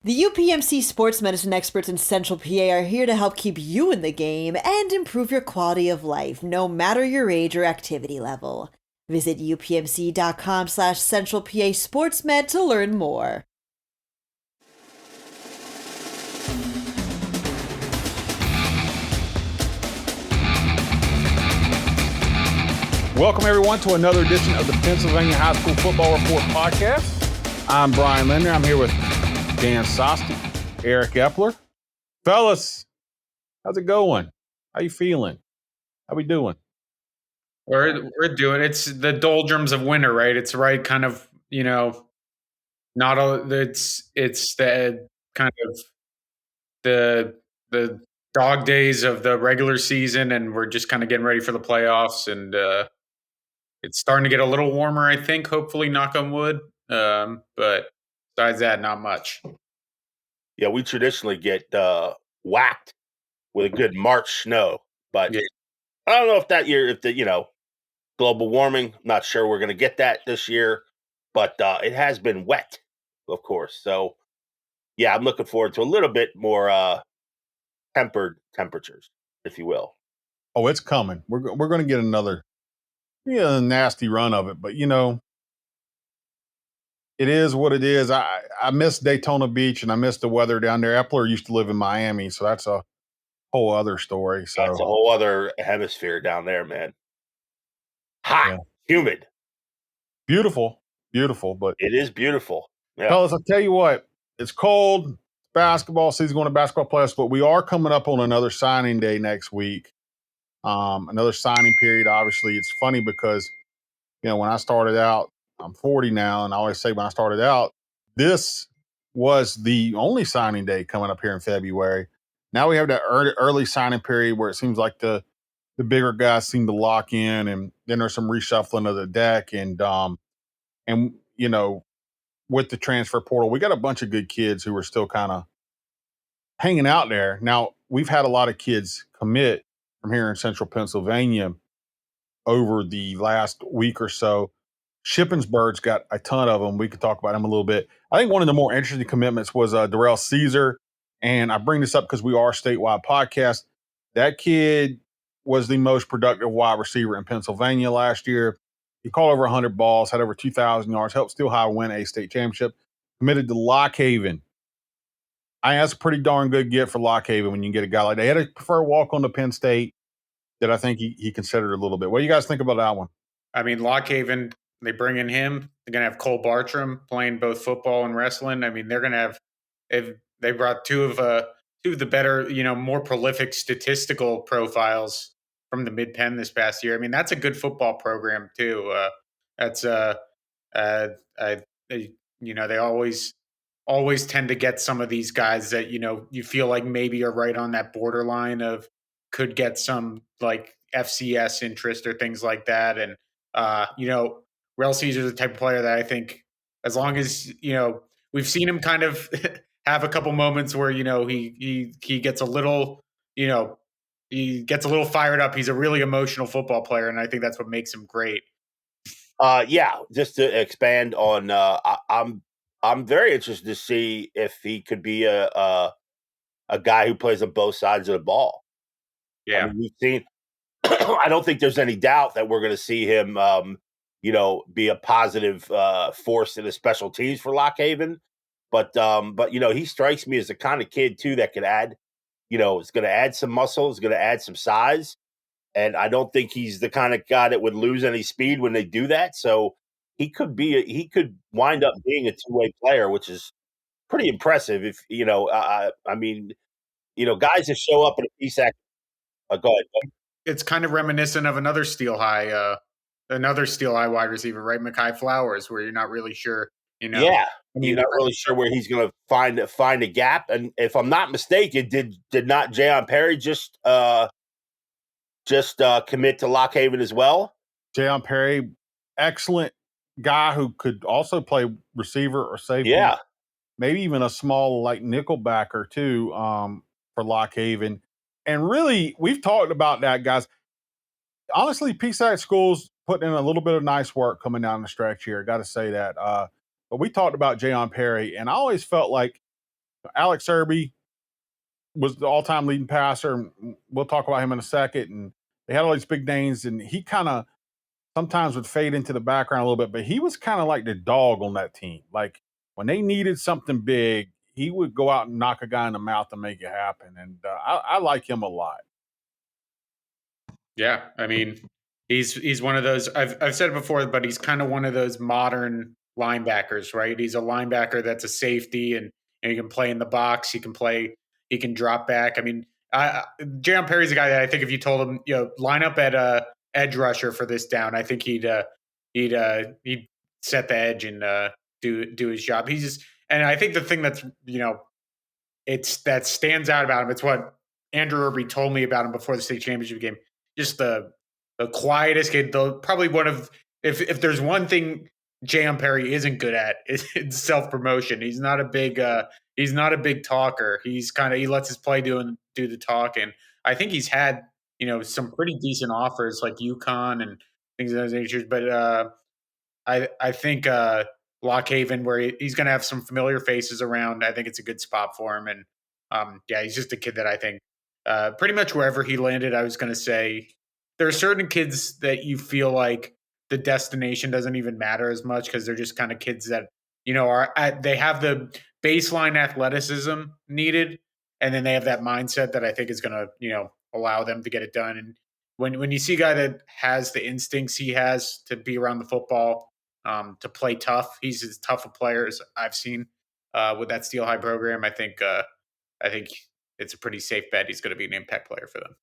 The UPMC sports medicine experts in Central PA are here to help keep you in the game and improve your quality of life, no matter your age or activity level. Visit upmc.com/Central PA SportsMed to learn more. Welcome, everyone, to another edition of the Pennsylvania High School Football Report podcast. I'm Brian Linder. I'm here with Dan Sostek, Eric Epler. Fellas, how's it going? How you feeling? How we doing? We're doing it's the doldrums of winter, right? It's right kind of, not all it's the kind of the dog days of the regular season, and we're just kind of getting ready for the playoffs, and it's starting to get a little warmer, I think, hopefully, knock on wood. But besides that, not much. Yeah, we traditionally get whacked with a good March snow, but Yeah. I don't know if that year, if the global warming, not sure we're going to get that this year, but it has been wet, of course. So yeah, I'm looking forward to a little bit more tempered temperatures, if you will. Oh, it's coming. We're going to get another nasty run of it, but it is what it is. I miss Daytona Beach and I miss the weather down there. Epler used to live in Miami, so that's a whole other story. So That's a whole other hemisphere down there, man. Hot, Yeah. humid. beautiful, but It is beautiful. Yeah. fellas, I'll tell you what, it's cold. Basketball season, going to basketball playoffs, but we are coming up on another signing day next week. Another signing period. Obviously, it's funny because when I started out, I'm 40 now, and I always say when I started out, this was the only signing day coming up here in February. Now we have that early signing period where it seems like the bigger guys seem to lock in, and then there's some reshuffling of the deck, and with the transfer portal, we got a bunch of good kids who are still kind of hanging out there. Now, we've had a lot of kids commit from here in central Pennsylvania over the last week or so. Shippensburg's got a ton of them. We could talk about them a little bit. I think one of the more interesting commitments was Darrell Caesar. And I bring this up because we are a statewide podcast. That kid was the most productive wide receiver in Pennsylvania last year. He caught over 100 balls, had over 2,000 yards, helped Steel High win a state championship. Committed to Lock Haven. That's a pretty darn good get for Lock Haven when you get a guy like that. He had a preferred walk on to Penn State that I think he considered a little bit. What do you guys think about that one? I mean, Lock Haven, they bring in him. They're going to have Cole Bartram playing both football and wrestling. I mean, they're going to have if they brought two of the better, more prolific statistical profiles from the Mid Penn this past year. I mean, that's a good football program too. That's they always tend to get some of these guys that you feel like maybe are right on that borderline of could get some like FCS interest or things like that. And Rel Caesar is the type of player that I think, as long as we've seen him kind of have a couple moments where he gets a little he gets a little fired up. He's a really emotional football player, and I think that's what makes him great. Yeah, just to expand on, I'm very interested to see if he could be a guy who plays on both sides of the ball. Yeah, I mean, we've seen. I don't think there's any doubt that we're going to see him, be a positive force in the special teams for Lock Haven. But he strikes me as the kind of kid too that could add, is going to add some muscle, is going to add some size, and I don't think he's the kind of guy that would lose any speed when they do that. So he could wind up being a two-way player, which is pretty impressive. If I mean, guys that show up in a PSAC. Go ahead. it's kind of reminiscent of another Steel High wide receiver, right? Mekhi Flowers, where you're not really sure. Yeah, you're not really sure where he's going to find a gap. And if I'm not mistaken, did not Jayon Perry just commit to Lock Haven as well? Jayon Perry, excellent guy who could also play receiver or safety. Yeah, maybe even a small like nickelbacker too for Lock Haven. And really, we've talked about that, guys. Honestly, PSAC schools putting in a little bit of nice work coming down the stretch here. Got to say that. But we talked about Jayon Perry, and I always felt like Alex Serby was the all-time leading passer. And we'll talk about him in a second. And they had all these big names, and he kind of sometimes would fade into the background a little bit, but he was kind of like the dog on that team. Like when they needed something big, he would go out and knock a guy in the mouth to make it happen. And I like him a lot. Yeah, I mean, he's one of those. I've said it before, but he's kind of one of those modern linebackers, right? He's a linebacker that's a safety, and he can play in the box. He can drop back. I mean, Jayon Perry's a guy that I think if you told him, line up at edge rusher for this down, I think he'd set the edge and do his job. He's just, and I think the thing that's that stands out about him. It's what Andrew Irby told me about him before the state championship game. Just the quietest kid. Probably one of, if there's one thing Jayon Perry isn't good at, it's self promotion. He's not a big talker. He lets his play do the talking. I think he's had some pretty decent offers like UConn and things of those natures, but I think Lock Haven, where he's going to have some familiar faces around, I think it's a good spot for him. And yeah, he's just a kid that I think pretty much wherever he landed, I was going to say there are certain kids that you feel like the destination doesn't even matter as much because they're just kind of kids that they have the baseline athleticism needed, and then they have that mindset that I think is going to allow them to get it done. And when you see a guy that has the instincts he has to be around the football, to play tough. He's as tough a player as I've seen with that Steel High program. I think it's a pretty safe bet. He's going to be an impact player for them.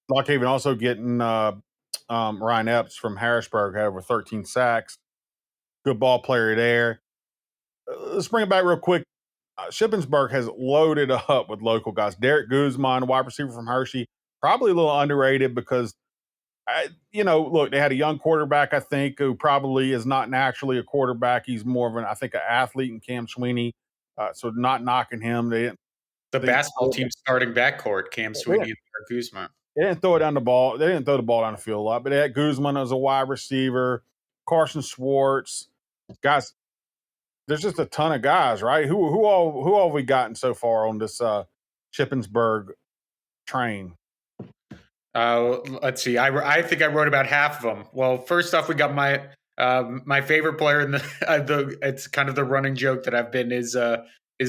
Lock Haven also getting Ryan Epps from Harrisburg, had over 13 sacks. Good ball player there. Let's bring it back real quick. Shippensburg has loaded up with local guys. Derek Guzman, wide receiver from Hershey, probably a little underrated because look, they had a young quarterback, I think, who probably is not naturally a quarterback. He's more of an athlete in Cam Sweeney. So not knocking him. The basketball team starting backcourt, Cam Sweeney and Derek Guzman. They didn't throw it down the ball. They didn't throw the ball down the field a lot, but they had Guzman as a wide receiver, Carson Schwartz. Guys, there's just a ton of guys, right? Who all have we gotten so far on this Shippensburg train? Let's see. I think I wrote about half of them. Well, first off, we got my favorite player in it's kind of the running joke that I've been his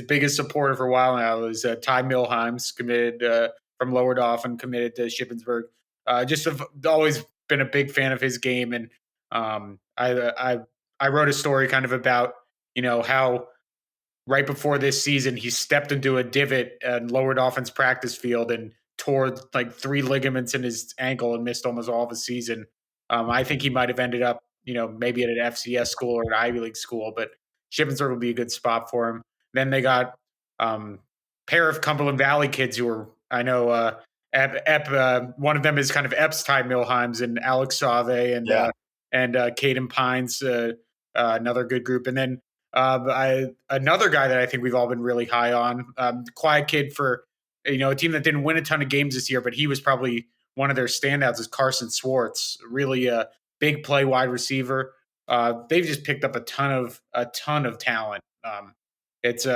biggest supporter for a while now is Ty Milheims, committed from Lower Dauphin, committed to Shippensburg. Just have always been a big fan of his game, and I wrote a story kind of about how right before this season he stepped into a divot in Lower Dauphin's practice field and tore like 3 ligaments in his ankle and missed almost all of the season. I think he might have ended up, maybe at an FCS school or an Ivy League school, but Shippensburg will be a good spot for him. Then they got pair of Cumberland Valley kids who are, I know, one of them is kind of Epps Ty Milheims and Alex Save and Caden Pines, another good group. And then another guy that I think we've all been really high on, quiet kid for a team that didn't win a ton of games this year, but he was probably one of their standouts is Carson Schwartz, really a big play wide receiver. They've just picked up a ton of talent. It's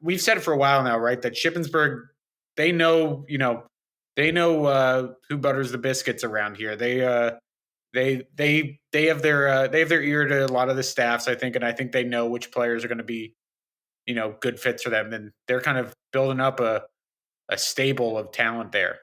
we've said it for a while now, right? That Shippensburg, they know who butters the biscuits around here. They have their ear to a lot of the staffs, I think, and I think they know which players are going to be, good fits for them. And they're kind of building up a stable of talent there.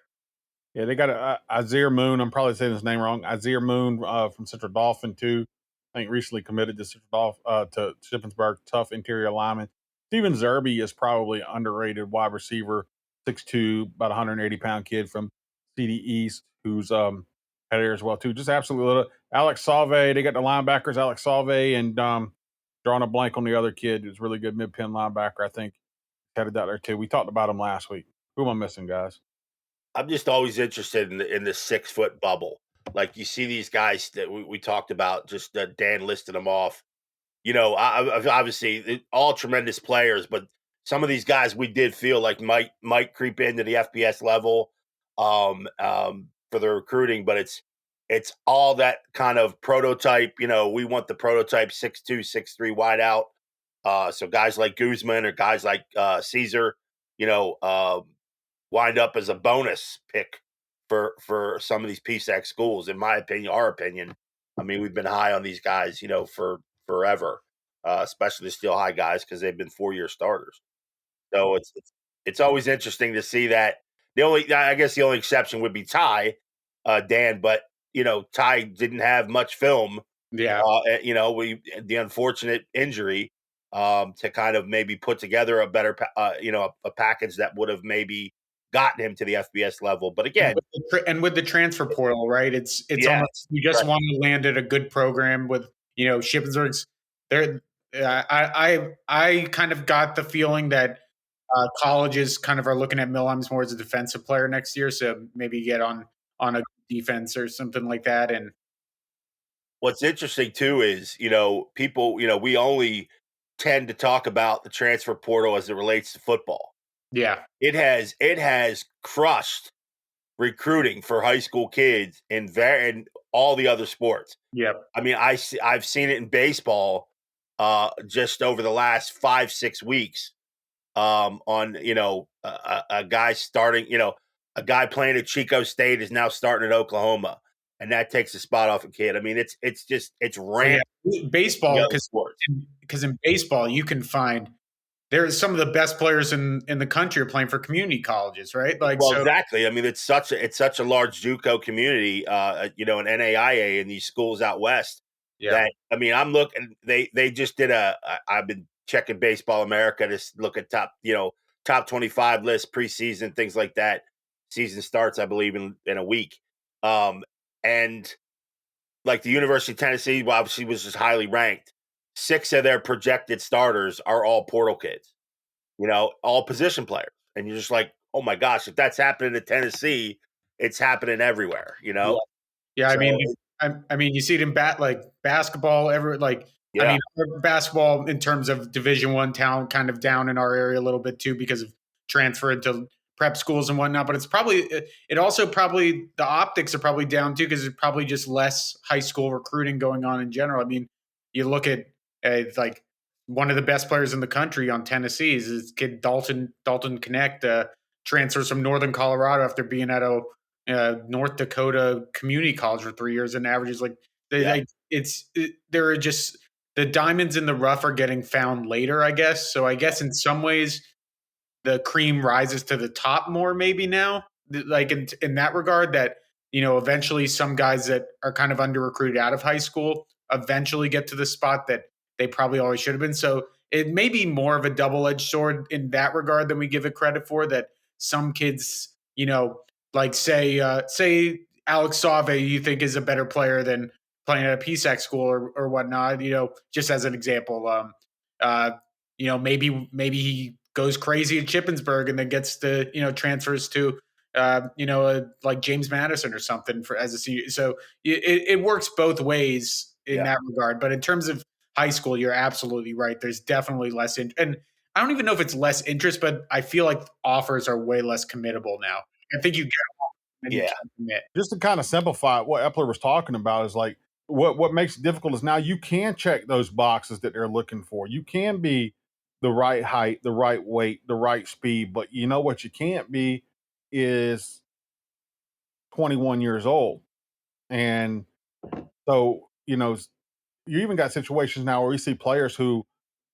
Yeah, they got Azir Moon. I'm probably saying his name wrong. Azir Moon from Central Dauphin too. I think recently committed to to Shippensburg. Tough interior lineman. Steven Zerby is probably underrated wide receiver, 6'2", about 180-pound kid from CD East, who's had there as well too. Just absolutely little. Alex Save. They got the linebackers Alex Save and drawing a blank on the other kid who's really good mid-pin linebacker. I think headed out there too. We talked about him last week. Who am I missing, guys? I'm just always interested in the 6-foot bubble. Like you see these guys that we talked about, just Dan listed them off. Obviously all tremendous players, but some of these guys we did feel like might creep into the FBS level for the recruiting, but it's all that kind of prototype. We want the prototype 6'2", 6'3" wideout. So guys like Guzman or guys like Caesar, wind up as a bonus pick for some of these PSAC schools. In my opinion, our opinion. I mean, we've been high on these guys, for forever, especially the Steel High guys because they've been 4-year starters. So it's always interesting to see that. I guess the only exception would be Ty, Dan, but Ty didn't have much film. Yeah. The unfortunate injury to kind of maybe put together a better, a package that would have maybe gotten him to the FBS level. But again, with the transfer portal, right? It's yes, almost you just right. want to land at a good program with Shippensburg's. There, I kind of got the feeling that colleges kind of are looking at Milheim's more as a defensive player next year, so maybe get on a defense or something like that. And what's interesting too is people we only tend to talk about the transfer portal as it relates to football. Yeah, it has crushed recruiting for high school kids in all the other sports. Yep. I mean, I've seen it in baseball just over the last 5-6 weeks on a guy starting, a guy playing at Chico State is now starting at Oklahoma, and that takes the spot off a kid. I mean, it's rampant. Baseball, because in baseball you can find there's some of the best players in the country are playing for community colleges, right? Exactly. I mean, it's such a large JUCO community, an NAIA in these schools out west. Yeah. That, I mean, I'm looking. They just did I've been checking Baseball America to look at top 25 lists, preseason, things like that. Season starts, I believe, in a week. And like the University of Tennessee, obviously was just highly ranked. 6 of their projected starters are all portal kids, all position players. And you're just like, oh my gosh, if that's happening in Tennessee, it's happening everywhere, Yeah. So, I mean, you see it in basketball, yeah. Basketball in terms of Division I talent kind of down in our area a little bit too because of transfer into prep schools and whatnot. But it also probably the optics are probably down too because there's probably just less high school recruiting going on in general. I mean, you look at like one of the best players in the country on Tennessee is this kid Dalton Connect, transfers from Northern Colorado after being at a North Dakota community college for 3 years and averages there are just the diamonds in the rough are getting found later, I guess. So I guess in some ways the cream rises to the top more maybe now, like in that regard that, eventually some guys that are kind of under recruited out of high school eventually get to the spot that they probably always should have been. So it may be more of a double-edged sword in that regard than we give it credit for, that some kids, like say Alex Save, you think is a better player than playing at a PSAC school or whatnot, just as an example. Maybe he goes crazy at Shippensburg and then gets the, transfers to, like James Madison or something as a senior. So it works both ways in that regard. But in terms of high school, you're absolutely right. There's definitely less and I don't even know if it's less interest, but I feel like offers are way less committable now. I think you get them and you can't commit. Just to kind of simplify what Epler was talking about is like what makes it difficult is now you can check those boxes that they're looking for. You can be the right height, the right weight, the right speed, but you know what you can't be is 21 years old. And so, you even got situations now where we see players who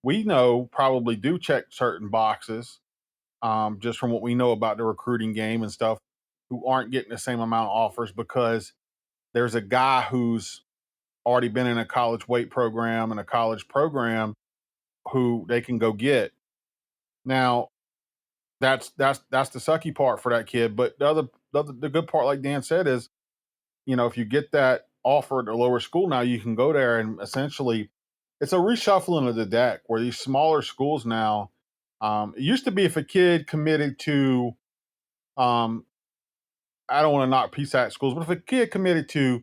we know probably do check certain boxes, just from what we know about the recruiting game and stuff, who aren't getting the same amount of offers because there's a guy who's already been in a college weight program and a college program who they can go get. Now, that's the sucky part for that kid. But the good part, like Dan said, is if you get that offer at a lower school now, you can go there and essentially it's a reshuffling of the deck where these smaller schools now. It used to be if a kid committed to, I don't want to knock PSAC schools, but if a kid committed to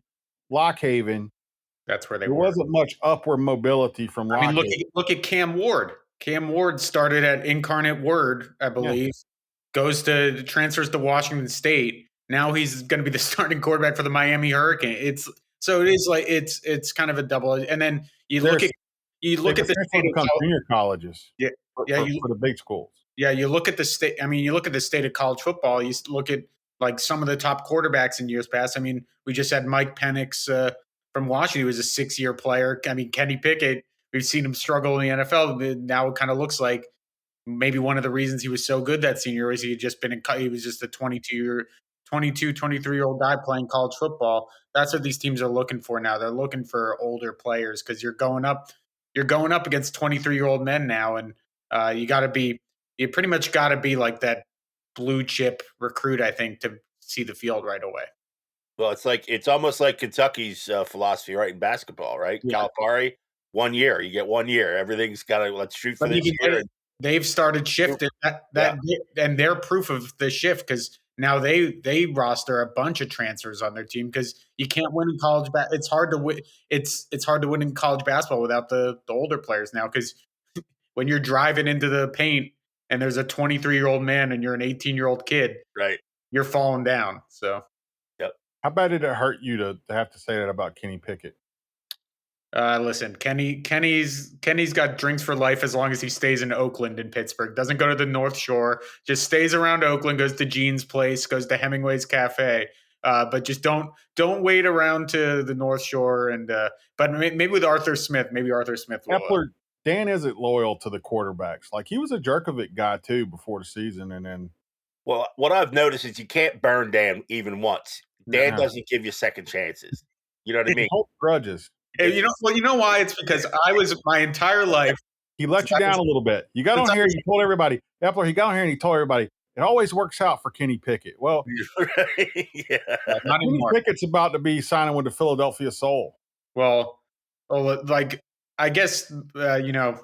Lock Haven, that's where there wasn't much upward mobility from Lock Haven. Look at Cam Ward. Cam Ward started at Incarnate Word, I believe, transfers to Washington State. Now he's going to be the starting quarterback for the Miami Hurricane. It's kind of a double. And then you look at you They've look at the essentially state of become junior colleges yeah, yeah, for the big schools. yeah, you look at the state. I mean, you look at the state of college football. You look at like some of the top quarterbacks in years past. I mean, we just had Mike Penix from Washington, who was a 6-year player. I mean, Kenny Pickett. We've seen him struggle in the NFL. Now it kind of looks like maybe one of the reasons he was so good that senior year is he had just been he was just a 23-year-old guy playing college football. That's what these teams are looking for now. They're looking for older players because you're going up against 23-year-old men now, and you pretty much got to be like that blue chip recruit, I think, to see the field right away. Well, it's almost like Kentucky's philosophy, right? In basketball, right? Yeah. Calipari, 1 year, you get 1 year. Everything's got to let's shoot for But this even year. they've started shifting and they're proof of the shift because now they roster a bunch of transfers on their team because you can't win in college. It's hard to win. It's hard to win in college basketball without the older players now because when you're driving into the paint and there's a 23-year-old man and you're an 18-year-old kid, Right. you're falling down. So. Yep. How bad did it hurt you to have to say that about Kenny Pickett? Listen, Kenny's got drinks for life as long as he stays in Oakland and Pittsburgh. Doesn't go to the North Shore. Just stays around Oakland. Goes to Gene's place. Goes to Hemingway's Cafe. But just don't wait around to the North Shore. And but maybe with Arthur Smith, will. Epler, Dan isn't loyal to the quarterbacks. Like he was a Jerkovic guy too before the season, and then. Well, what I've noticed is you can't burn Dan even once. Dan doesn't give you second chances. You know what I mean? Hold grudges. You know why? It's because I was my entire life. He let you down a little bit. You got on here, you told everybody, Epler, he got on here and he told everybody, it always works out for Kenny Pickett. Well, Not Kenny anymore. Pickett's about to be signing with the Philadelphia Soul. Well, like I guess I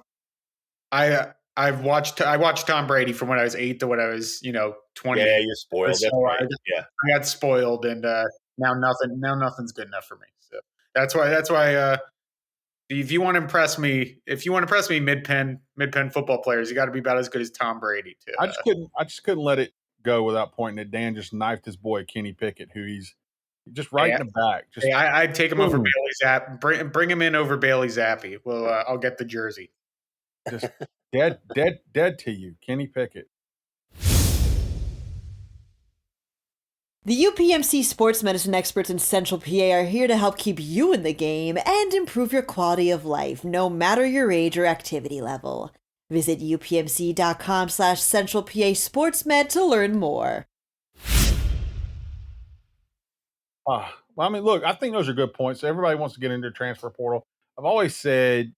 watched Tom Brady from when I was 8 to when I was 20. Yeah, you're spoiled. So That's right. I got spoiled, and now nothing's good enough for me. So that's why if you want to impress me, mid pen football players, you got to be about as good as Tom Brady too. I just couldn't let it go without pointing that Dan just knifed his boy Kenny Pickett, who he's just right in the back. Just I'd take him over Bailey Zapp. Bring him in over Bailey Zappi. Well, I'll get the jersey. Just dead to you, Kenny Pickett. The UPMC sports medicine experts in Central PA are here to help keep you in the game and improve your quality of life, no matter your age or activity level. Visit upmc.com/Central PA SportsMed to learn more. Well, I mean, look, I think those are good points. Everybody wants to get into the transfer portal. I've always said,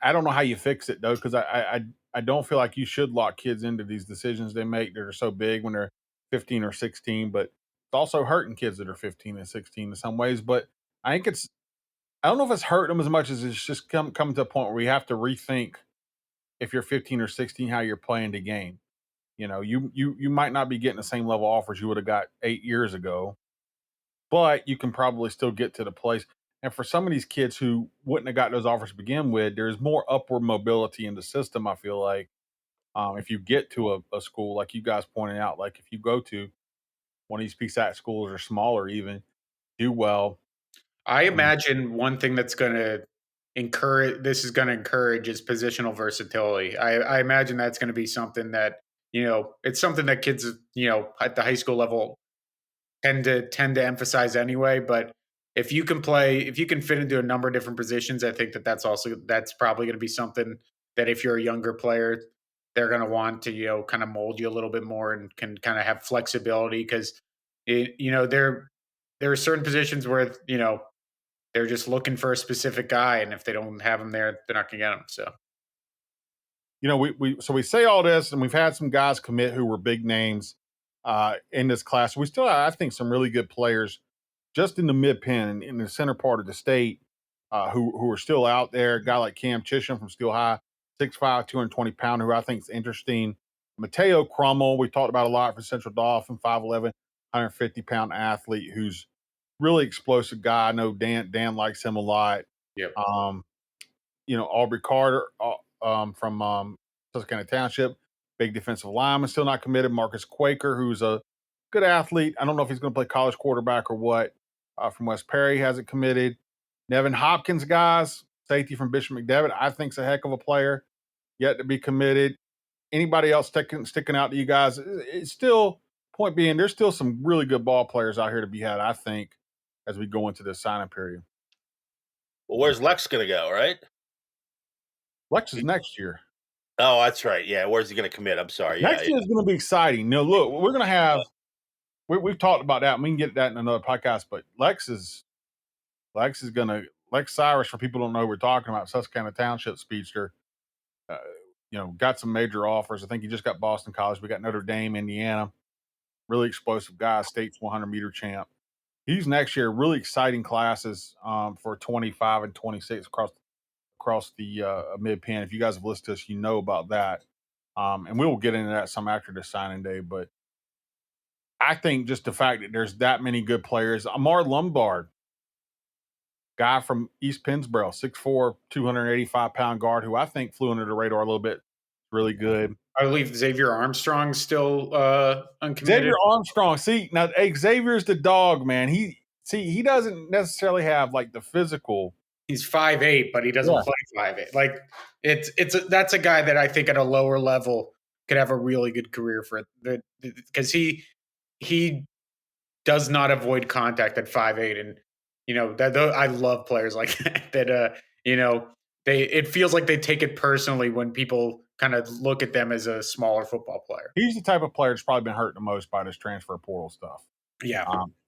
I don't know how you fix it though, because I don't feel like you should lock kids into these decisions they make that are so big when they're 15 or 16, but it's also hurting kids that are 15 and 16 in some ways. But I think I don't know if it's hurting them as much as it's just come to a point where we have to rethink if you're 15 or 16 how you're playing the game. You might not be getting the same level offers you would have got 8 years ago, but you can probably still get to the place. And for some of these kids who wouldn't have got those offers to begin with, there's more upward mobility in the system, I feel like. If you get to a school, like you guys pointed out, like if you go to one of these PSAC schools or smaller even, do well. I imagine one thing that's going to encourage is positional versatility. I imagine that's going to be something that, it's something that kids, at the high school level tend to emphasize anyway. But if you can fit into a number of different positions, I think that's probably going to be something that if you're a younger player, they're going to want to, kind of mold you a little bit more and can kind of have flexibility because, there are certain positions where, they're just looking for a specific guy. And if they don't have him there, they're not going to get him. So, we say all this and we've had some guys commit who were big names in this class. We still have, I think, some really good players just in the mid-pen and in the center part of the state who are still out there. A guy like Cam Chisholm from Steel High, 6'5", 220-pounder, who I think is interesting. Mateo Crummel, we talked about a lot for Central Dauphin, 5'11", 150-pound athlete who's really explosive guy. I know Dan likes him a lot. Yep. Aubrey Carter from Susquehanna Township, big defensive lineman, still not committed. Marcus Quaker, who's a good athlete. I don't know if he's going to play college quarterback or what. From West Perry, hasn't committed. Nevin Hopkins, guys, safety from Bishop McDevitt, I think's a heck of a player, yet to be committed. Anybody else sticking out to you guys? It's still, point being, there's still some really good ball players out here to be had, I think, as we go into this signing period. Well, where's Lex going to go, right? Lex is next year. Oh, that's right. Yeah, where's he going to commit? I'm sorry. Next year is going to be exciting. Now, look, we're going to have, we've talked about that, and we can get that in another podcast, but Lex Cyrus, for people who don't know who we're talking about, Susquehanna Township speedster, got some major offers. I think he just got Boston College. We got Notre Dame, Indiana. Really explosive guy, state's 100-meter champ. He's next year. Really exciting classes for 25 and 26 across the mid-pen. If you guys have listened to us, you know about that. And we will get into that some after the signing day. But I think just the fact that there's that many good players. Amar Lombard, guy from East Pennsboro, 6'4", 285-pound guard, who I think flew under the radar a little bit. Really good. I believe Xavier Armstrong's still uncommitted. Xavier Armstrong. See, now Xavier's the dog, man. He doesn't necessarily have like the physical. He's 5'8", but he doesn't play 5'8". Like that's a guy that I think at a lower level could have a really good career for it, because he does not avoid contact at 5'8", and I love players like that. It feels like they take it personally when people kind of look at them as a smaller football player. He's the type of player that's probably been hurt the most by this transfer portal stuff. Yeah.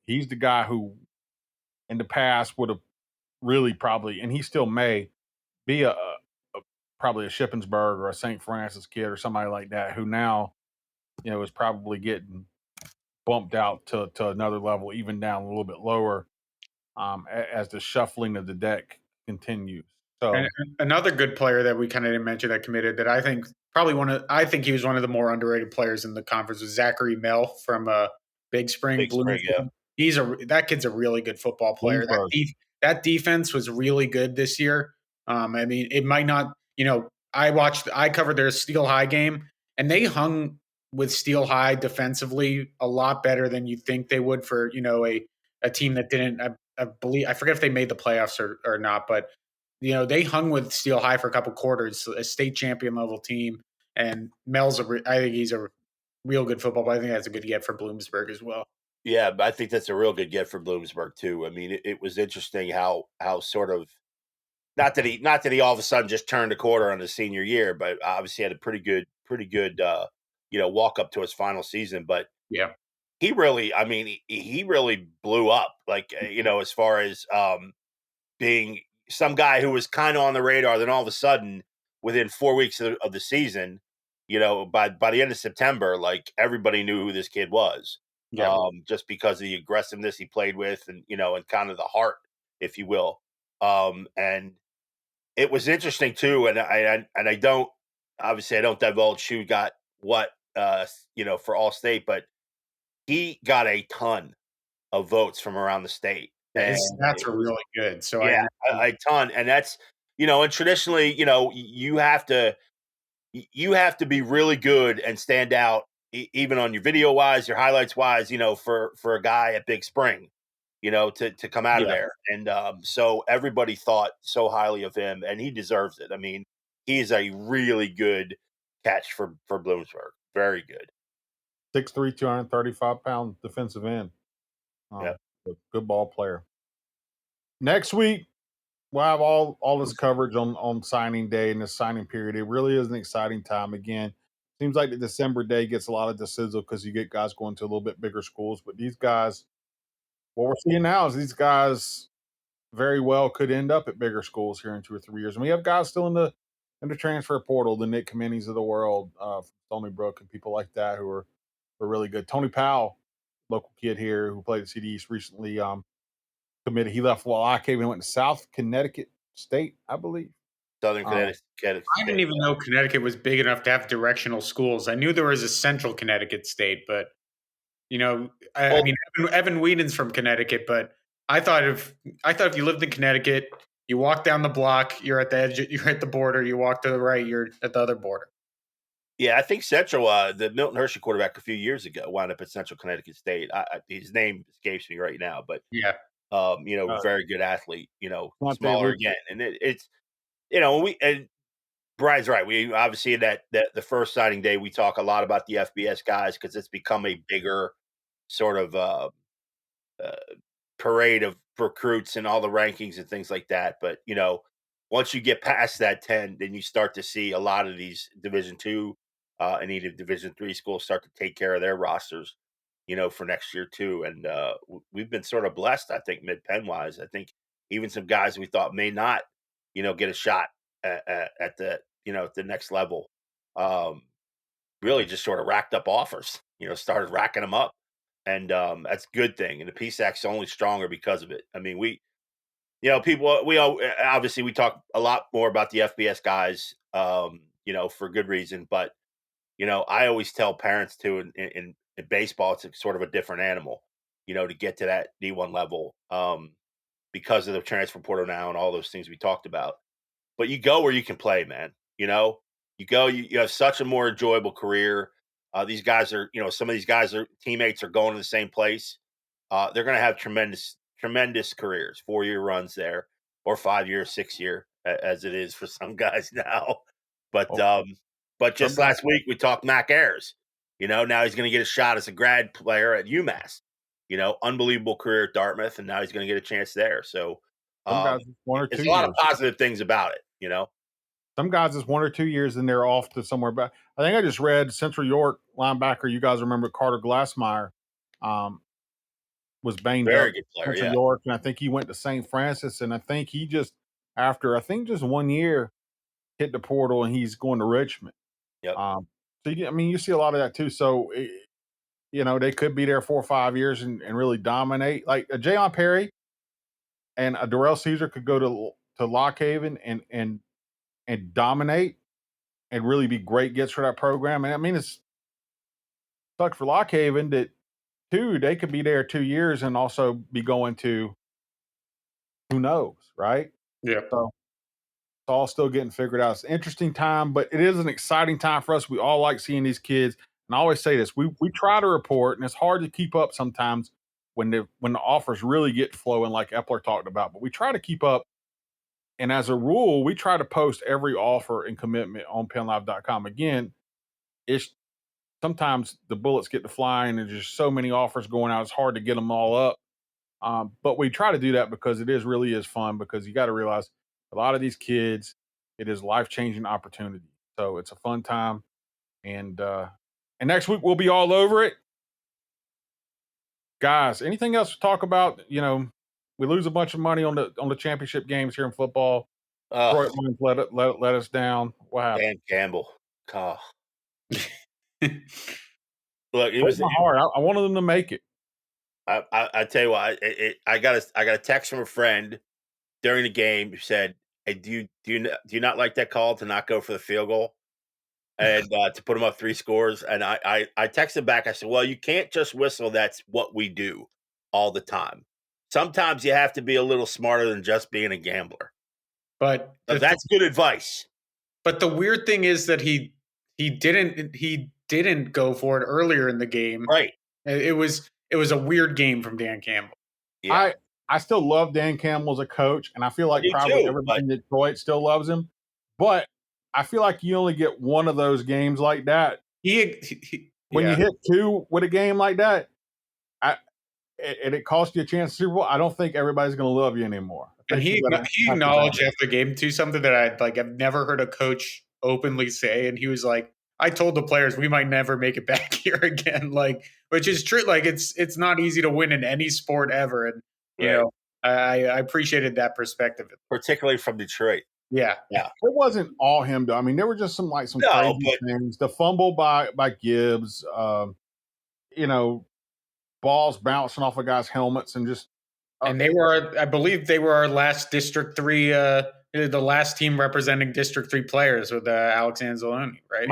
He's the guy who in the past would have really probably, and he still may be probably a Shippensburg or a St. Francis kid or somebody like that, who now, is probably getting bumped out to another level, even down a little bit lower, as the shuffling of the deck continues. So, and another good player that we kind of didn't mention that committed, that I think I think he was one of the more underrated players in the conference, was Zachary Mell from Big Spring. Yeah. That kid's a really good football player. That defense was really good this year. I mean, it might not, I covered their Steel High game, and they hung with Steel High defensively a lot better than you think they would for, a team that didn't, I believe, I forget if they made the playoffs or not, but they hung with Steel High for a couple quarters, a state champion level team. And Mel's I think he's a real good football player. I think that's a good get for Bloomsburg as well. Yeah, I think that's a real good get for Bloomsburg too. I mean, it was interesting how sort of not that he all of a sudden just turned a quarter on his senior year, but obviously had a pretty good walk up to his final season. But yeah, he really blew up, like as far as being some guy who was kind of on the radar. Then all of a sudden, within 4 weeks of the season, by the end of September, like everybody knew who this kid was. Yeah. Just because of the aggressiveness he played with, and and kind of the heart, if you will. And it was interesting too. And I don't divulge who got what for all state, but he got a ton of votes from around the state. His stats are really good. So yeah, a ton. And that's and traditionally, you have to be really good and stand out, even on your video wise, your highlights wise, for a guy at Big Spring, to come out of there. And so everybody thought so highly of him, and he deserves it. I mean, he's a really good catch for Bloomsburg. Very good. 6'3", 235-pound defensive end. Good ball player. Next week, we'll have all this coverage on signing day and the signing period. It really is an exciting time. Again, seems like the December day gets a lot of the sizzle because you get guys going to a little bit bigger schools. But these guys, what we're seeing now is these guys very well could end up at bigger schools here in 2 or 3 years. And we have guys still in the transfer portal, the Nick Kaminis of the world, from Stony Brook and people like that who are really good. Tony Powell, local kid here who played at CD East recently, committed. He left Lock Haven and went to South Connecticut State, I believe. Southern Connecticut. I didn't even know Connecticut was big enough to have directional schools. I knew there was a Central Connecticut State, but I mean, Evan Whedon's from Connecticut, but I thought if you lived in Connecticut, you walk down the block, you're at the edge, you're at the border. You walk to the right, you're at the other border. Yeah, I think Central, the Milton Hershey quarterback a few years ago wound up at Central Connecticut State. His name escapes me right now, but yeah, very good athlete. Smaller again, and it's and Brian's right. We obviously that the first signing day we talk a lot about the FBS guys because it's become a bigger sort of uh, parade of recruits and all the rankings and things like that. But once you get past that 10, then you start to see a lot of these Division 2 and even Division 3 schools start to take care of their rosters, for next year too. And we've been sort of blessed, I think, mid Penn wise. I think even some guys we thought may not, get a shot at the at the next level. Um, really just sort of racked up offers, started racking them up. And that's a good thing. And the PSAC's only stronger because of it. I mean, people, we all obviously we talk a lot more about the FBS guys, for good reason. But I always tell parents too, in baseball, it's sort of a different animal, to get to that D1 level, because of the transfer portal now and all those things we talked about. But you go where you can play, man. You go, you have such a more enjoyable career. These guys are, some of these guys are teammates are going to the same place. They're going to have tremendous careers, 4-year runs there, or 5-year, 6-year, as it is for some guys now. But but just last week we talked Mac Ayers. Now he's going to get a shot as a grad player at UMass. Unbelievable career at Dartmouth, and now he's going to get a chance there. So some guys it's 1 or 2 there's a years. lot of positive things about it. Some guys it's 1 or 2 years and they're off to somewhere. But I think I just read Central York linebacker. You guys remember Carter Glassmeyer was banged Very up good player, Central yeah. York, and I think he went to St. Francis, and I think he just after just 1 year hit the portal and he's going to Richmond. Yep. So you see a lot of that too. So they could be there 4 or 5 years and really dominate. Like a Jayon Perry and a Darrell Caesar could go to Lock Haven and dominate and really be great gets for that program. And I mean, it's sucks for Lock Haven that too, they could be there 2 years and also be going to who knows, right? Yeah. So it's all still getting figured out. It's an interesting time, but it is an exciting time for us. We all like seeing these kids. And I always say this: we try to report, and it's hard to keep up sometimes when the offers really get flowing, like Epler talked about. But we try to keep up. And as a rule, we try to post every offer and commitment on PennLive.com. Again, it's sometimes the bullets get to flying, and there's just so many offers going out. It's hard to get them all up. But we try to do that because it really is fun, because you got to realize a lot of these kids, it is life-changing opportunity. So it's a fun time. And next week we'll be all over it. Guys, anything else to talk about? We lose a bunch of money on the championship games here in football. Detroit Lions let us down. What happened? Dan Campbell. Oh. Look, it was my heart. I wanted them to make it. I tell you what, I got a text from a friend during the game who said, "Hey, do you not like that call to not go for the field goal and to put them up 3 scores?" And I texted back. I said, "Well, you can't just whistle. That's what we do all the time. Sometimes you have to be a little smarter than just being a gambler." But So that's good advice. But the weird thing is that he didn't go for it earlier in the game. Right. It was a weird game from Dan Campbell. Yeah. I still love Dan Campbell as a coach, and I feel like probably everybody in Detroit still loves him. But I feel like you only get one of those games like that. When you hit 2 with a game like that, and it costs you a chance to Super Bowl, I don't think everybody's going to love you anymore. And he acknowledged after the game too, something that I've never heard a coach openly say, and he was like, "I told the players we might never make it back here again," which is true. It's not easy to win in any sport ever, and I appreciated that perspective, particularly from Detroit. Yeah. It wasn't all him though. I mean, there were just some crazy things. The fumble by Gibbs, balls bouncing off of guys' helmets, and just and they were, I believe, they were our last District 3, the last team representing District 3 players with Alex Anzalone, right?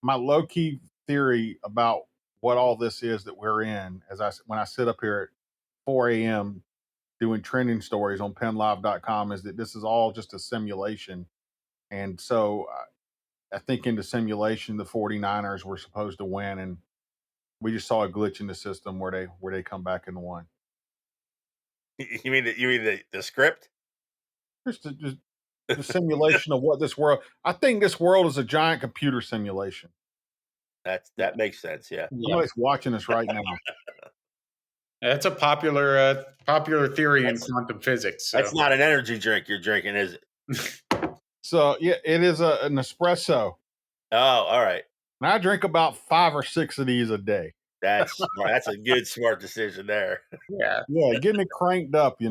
My low key theory about what all this is that we're in, when I sit up here at 4 a.m. doing trending stories on PennLive.com, is that this is all just a simulation. And so I think in the simulation, the 49ers were supposed to win, and we just saw a glitch in the system where they come back and won. You mean the script? Just the simulation of what this world. I think this world is a giant computer simulation. That makes sense. Yeah. Somebody's watching us right now. That's a popular theory in quantum physics. So. That's not an energy drink you're drinking, is it? So yeah, it is an espresso. Oh, all right. And I drink about 5 or 6 of these a day. That's smart. That's a good smart decision there. Yeah. Yeah, getting it cranked up,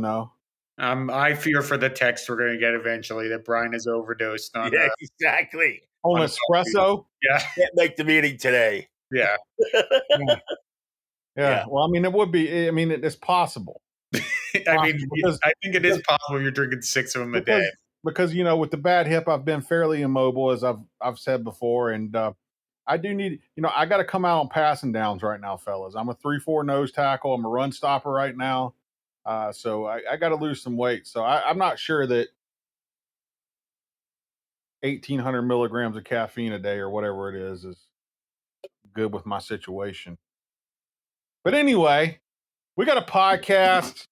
I fear for the text we're going to get eventually that Brian has overdosed on. Yeah, exactly. On espresso? Yeah. Can't make the meeting today. Yeah. Yeah. Well, I mean, it would be. It's possible. I think it is possible you're drinking 6 of them a day. Because with the bad hip, I've been fairly immobile, as I've said before, and I do need. I got to come out on passing downs right now, fellas. I'm a 3-4 nose tackle. I'm a run stopper right now, so I got to lose some weight. So I'm not sure that 1,800 milligrams of caffeine a day or whatever it is good with my situation. But anyway, we got a podcast.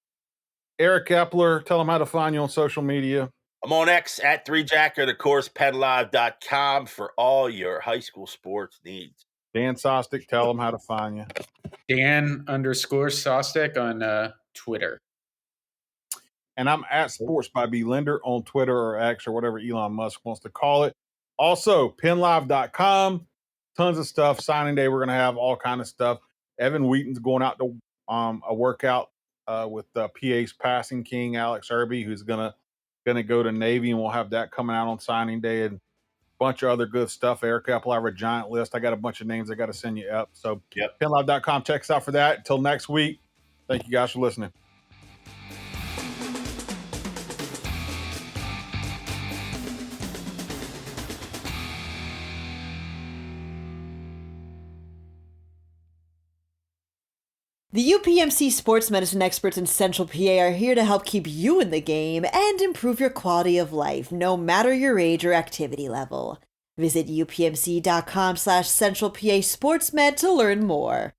Eric Epler, tell them how to find you on social media. I'm on X at 3Jacker, of course, PennLive.com for all your high school sports needs. Dan Sostek, tell them how to find you. Dan_Sostek on Twitter. And I'm at Sports by B Linder on Twitter or X or whatever Elon Musk wants to call it. Also, PennLive.com, tons of stuff. Signing day, we're going to have all kind of stuff. Evan Wheaton's going out to a workout with PA's passing king, Alex Irby, who's gonna go to Navy, and we'll have that coming out on signing day, and a bunch of other good stuff. Eric Epler, I have a giant list. I got a bunch of names I got to send you up. So PennLive.com, check us out for that. Until next week, thank you guys for listening. The UPMC sports medicine experts in Central PA are here to help keep you in the game and improve your quality of life, no matter your age or activity level. Visit upmc.com/Central PA SportsMed to learn more.